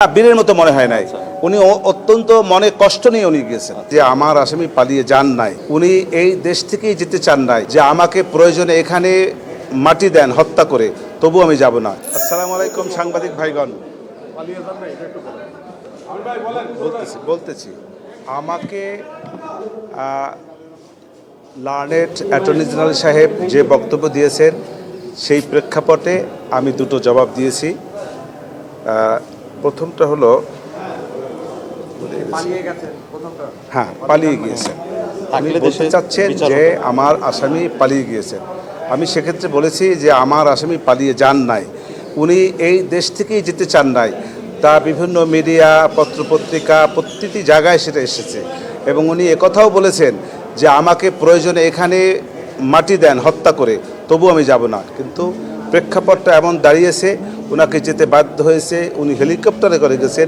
বীরের মতো মনে হয় নাই। উনি অত্যন্ত মনে কষ্ট নিয়ে উনি গিয়েছেন যে আমার আসামি পালিয়ে যান নাই, উনি এই দেশ থেকেই যেতে চান নাই, যে আমাকে প্রয়োজনে এখানে মাটি দেন হত্যা করে, তবু আমি যাব না। আসসালামু আলাইকুম সাংবাদিক ভাইগণ, বলতেছি আমাকে লার্নেড অ্যাটর্নি জেনারেল সাহেব যে বক্তব্য দিয়েছেন সেই প্রেক্ষাপটে আমি দুটো জবাব দিয়েছি। প্রথমটা হলো হ্যাঁ, পালিয়ে গিয়েছেন। আপনি বলতে চাচ্ছেন যে আমার আসামি পালিয়ে গিয়েছেন। আমি সেক্ষেত্রে বলেছি যে আমার আসামি পালিয়ে যান নাই, উনি এই দেশ থেকেই যেতে চান নাই। তা বিভিন্ন মিডিয়া, পত্রপত্রিকা প্রতিটি জায়গায় সেটা এসেছে, এবং উনি একথাও বলেছেন যে আমাকে প্রয়োজনে এখানে মাটি দেন হত্যা করে, তবু আমি যাব না। কিন্তু প্রেক্ষাপটটা এমন দাঁড়িয়েছে, ওনাকে যেতে বাধ্য হয়েছে। উনি হেলিকপ্টারে করে গেছেন,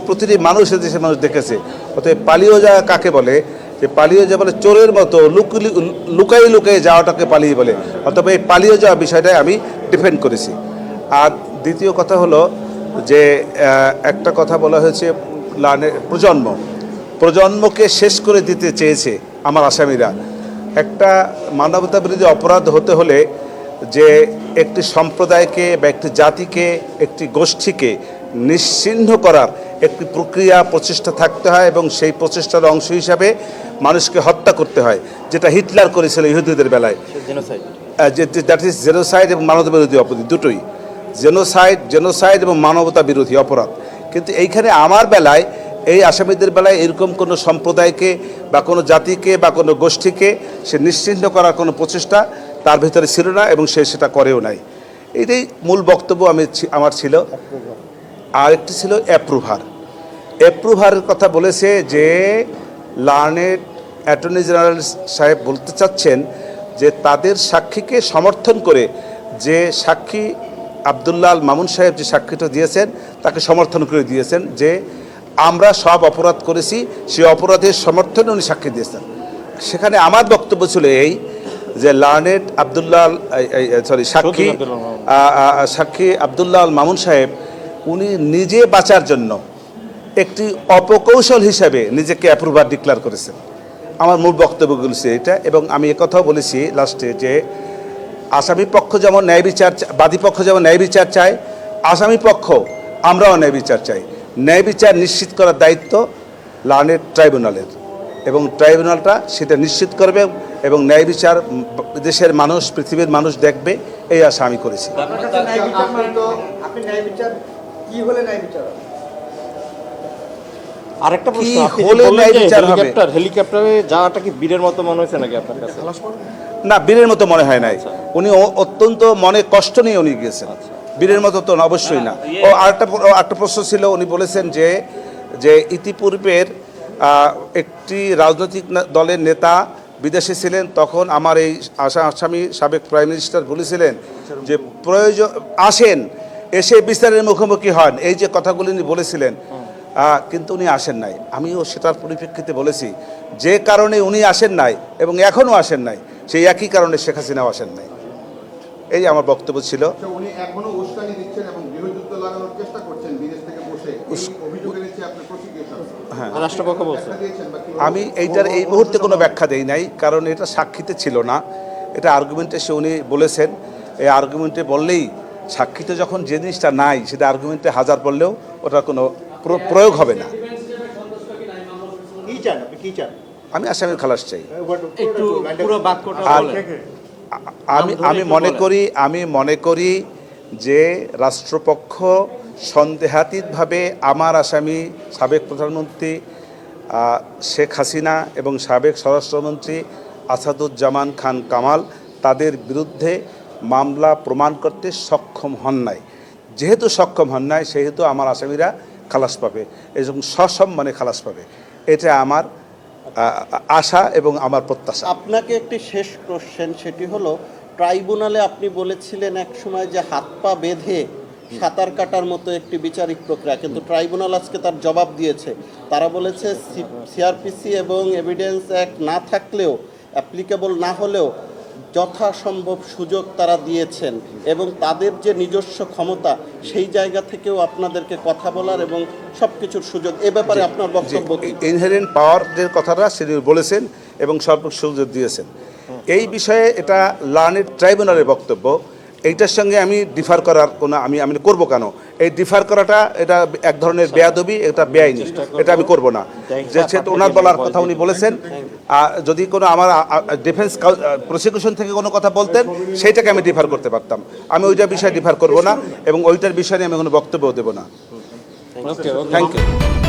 প্রতিটি মানুষ এদেশে মানুষ দেখেছে। অতএব পালিয়ে যাওয়া কাকে বলে, যে পালিয়ে যাওয়া বলে চোরের মতো লুকাই লুকাই যাওয়াটাকে পালিয়ে বলে। অতএব এই পালিয়ে যাওয়া বিষয়টাই আমি ডিফেন্ড করেছি। আর দ্বিতীয় কথা হলো যে একটা কথা বলা হয়েছে, প্রজন্মকে শেষ করে দিতে চেয়েছে আমার আসামিরা। একটা মানবতা বিরোধী অপরাধ হতে হলে যে একটি সম্প্রদায়কে বা একটি জাতিকে, একটি গোষ্ঠীকে নিশ্চিহ্ন করার একটি প্রক্রিয়া প্রচেষ্টা থাকতে হয়, এবং সেই প্রচেষ্টার অংশ হিসাবে মানুষকে হত্যা করতে হয়, যেটা হিটলার করেছিল ইহুদিদের বেলায়। দ্যাট ইজ জেনোসাইড এবং মানবতা বিরোধী অপরাধ, দুটোই জেনোসাইড এবং মানবতা বিরোধী অপরাধ। কিন্তু এইখানে আমার বেলায়, এই আসামিদের বেলায় এরকম কোনো সম্প্রদায়কে বা কোনো জাতিকে বা কোনো গোষ্ঠীকে সে নিশ্চিহ্ন করার কোনো প্রচেষ্টা তার ভিতরে ছিল না, এবং সে সেটা করেও নাই। এটাই মূল বক্তব্য আমার ছিল। আর একটি ছিল অ্যাপ্রুভারের কথা বলেছে যে লার্নেড অ্যাটর্নি জেনারেল সাহেব বলতে চাচ্ছেন যে তাদের সাক্ষীকে সমর্থন করে যে সাক্ষী আব্দুল্লাহ আল মামুন সাহেব যে সাক্ষীটা দিয়েছেন, তাকে সমর্থন করে দিয়েছেন যে আমরা সব অপরাধ করেছি, সেই অপরাধের সমর্থনে উনি সাক্ষী দিয়েছেন। সেখানে আমার বক্তব্য ছিল এই যে লার্নেড সাক্ষী আব্দুল্লাহ আল মামুন সাহেব উনি নিজে বাঁচার জন্য একটি অপকৌশল হিসাবে নিজেকে অ্যাপ্রুভার ডিক্লেয়ার করেছেন। আমার মূল বক্তব্যগুলো এটা, এবং আমি একথাও বলেছি লাস্টে যে আসামি পক্ষ যেমন ন্যায় বিচার, বাদী পক্ষ যেমন ন্যায় বিচার চায়, আসামি পক্ষ আমরাও ন্যায় বিচার চাই। ন্যায় বিচার নিশ্চিত করার দায়িত্ব লার্নেড ট্রাইব্যুনালের, এবং ট্রাইব্যুনালটা সেটা নিশ্চিত করবে, এবং ন্যায় বিচার দেশের মানুষ, পৃথিবীর মানুষ দেখবে, এই আশা আমি করেছি। আরেকটা প্রশ্ন, হেলিকপ্টারে যাওয়াটা কি বীরের মতো মনে হয়েছে নাকি আপনার কাছে? না, বীরের মতো মনে হয় নাই। উনি অত্যন্ত মনে কষ্ট নিয়ে উনি গিয়েছেন, বীরের মতো তো অবশ্যই না। ও আরেকটা প্রশ্ন ছিল, উনি বলেছেন যে ইতিপূর্বের একটি রাজনৈতিক দলের নেতা বিদেশে ছিলেন, তখন আমার এই আসামি সাবেক প্রাইম মিনিস্টার বলেছিলেন যে প্রয়োজন আসেন, এসে বিচারের মুখোমুখি হন, এই যে কথাগুলি উনি বলেছিলেন, কিন্তু উনি আসেন নাই। আমিও সেটার পরিপ্রেক্ষিতে বলেছি যে কারণে উনি আসেন নাই এবং এখনও আসেন নাই, সেই একই কারণে শেখ হাসিনাও আসেন নাই। এই আমার বক্তব্য ছিল। উনি এখনো উস্কানি দিচ্ছেন এবং গৃহযুদ্ধ লাগানোর চেষ্টা করছেন বিদেশ থেকে বসে, অভিযোগ এনেছে আপনার প্রসিকিউশন। হ্যাঁ, রাষ্ট্রপক্ষ বলছে। আমি এইটার এই মুহূর্তে কোনো ব্যাখ্যা দেই নাই, কারণ এটা সাক্ষীতে ছিল না, এটা আর্গুমেন্টে সে উনি বলেছেন। এই আর্গুমেন্টে বললেই, সাক্ষীতে যখন যে জিনিসটা নাই সেটা আর্গুমেন্টে হাজার বললেও ওটার কোনো প্রয়োগ হবে না। আমি আসামির খালাস চাই। আমি মনে করি যে রাষ্ট্রপক্ষ সন্দেহাতীতভাবে আমার আসামি সাবেক প্রধানমন্ত্রী শেখ হাসিনা এবং সাবেক স্বরাষ্ট্রমন্ত্রী আসাদুজ্জামান খান কামাল তাদের বিরুদ্ধে মামলা প্রমাণ করতে সক্ষম হন নাই। যেহেতু সক্ষম হন নাই, সেহেতু আমার আসামিরা খালাস পাবে, এবং সসম্মানে খালাস পাবে। এটা আমার আশা এবং আমার প্রত্যাশা। আপনাকে একটি শেষ কোশ্চেন, সেটি হলো ট্রাইব্যুনালে আপনি বলেছিলেন এক সময় যে হাত পা বেঁধে সাঁতার কাটার মতো একটি বিচারিক প্রক্রিয়া, কিন্তু ট্রাইব্যুনাল আজকে তার জবাব দিয়েছে। তারা বলেছে সিআরপিসি এবং এভিডেন্স অ্যাক্ট না থাকলেও, অ্যাপ্লিকেবল না হলেও যথাসম্ভব সুযোগ তারা দিয়েছেন এবং তাদের যে নিজস্ব ক্ষমতা সেই জায়গা থেকেও আপনাদেরকে কথা বলার এবং সব কিছুর সুযোগ এ ব্যাপারে আপনার বক্তব্য কি? ইনহেরেন্ট পাওয়ার যে কথাটা সেটি বলেছেন এবং সর্বোচ্চ সুযোগ দিয়েছেন। এই বিষয়ে এটা লার্নেড ট্রাইব্যুনালের বক্তব্য, এইটার সঙ্গে আমি ডিফার করার কোনো আমি করব কেন? এই ডিফার করাটা এটা এক ধরনের বেয়াদবি, এটা বেআইনি, এটা আমি করব না। যে ওনার বলার কথা উনি বলেছেন, যদি কোনো আমার ডিফেন্স প্রসিকিউশন থেকে কোনো কথা বলতেন সেইটাকে আমি ডিফার করতে পারতাম। আমি ওইটার বিষয়ে ডিফার করব না এবং ওইটার বিষয়ে আমি কোনো বক্তব্য দেব না। Okay thank you.